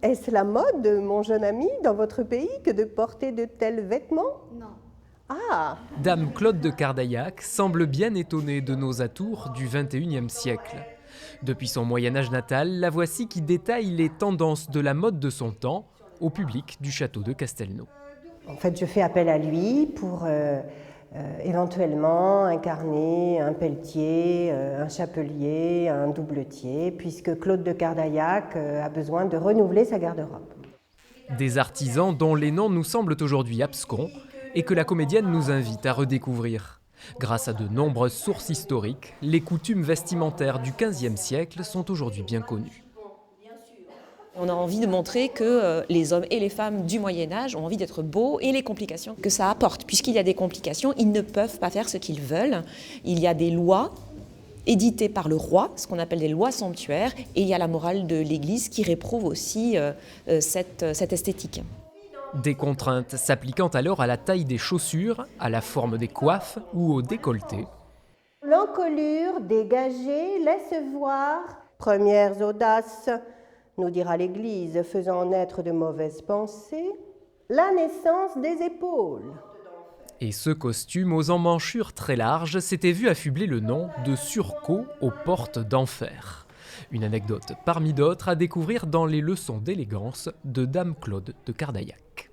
Est-ce la mode, mon jeune ami, dans votre pays, que de porter de tels vêtements? Non. Ah, Dame Claude de Cardaillac semble bien étonnée de nos atours du XXIe siècle. Depuis son Moyen-Âge natal, la voici qui détaille les tendances de la mode de son temps au public du château de Castelnau. en fait, je fais appel à lui pour éventuellement incarner un pelletier, un chapelier, un doubletier, puisque Claude de Cardaillac a besoin de renouveler sa garde-robe. Des artisans dont les noms nous semblent aujourd'hui abscons et que la comédienne nous invite à redécouvrir. Grâce à de nombreuses sources historiques, les coutumes vestimentaires du XVe siècle sont aujourd'hui bien connues. On a envie de montrer que les hommes et les femmes du Moyen-Âge ont envie d'être beaux et les complications que ça apporte. Puisqu'il y a des complications, ils ne peuvent pas faire ce qu'ils veulent. Il y a des lois éditées par le roi, ce qu'on appelle des lois somptuaires, et il y a la morale de l'Église qui réprouve aussi cette esthétique. Des contraintes s'appliquant alors à la taille des chaussures, à la forme des coiffes ou au décolleté. L'encolure dégagée laisse voir, premières audaces, nous dira l'Église, faisant naître de mauvaises pensées, la naissance des épaules. Et ce costume aux emmanchures très larges s'était vu affubler le nom de surcot aux portes d'enfer. Une anecdote parmi d'autres à découvrir dans les leçons d'élégance de Dame Claude de Cardaillac.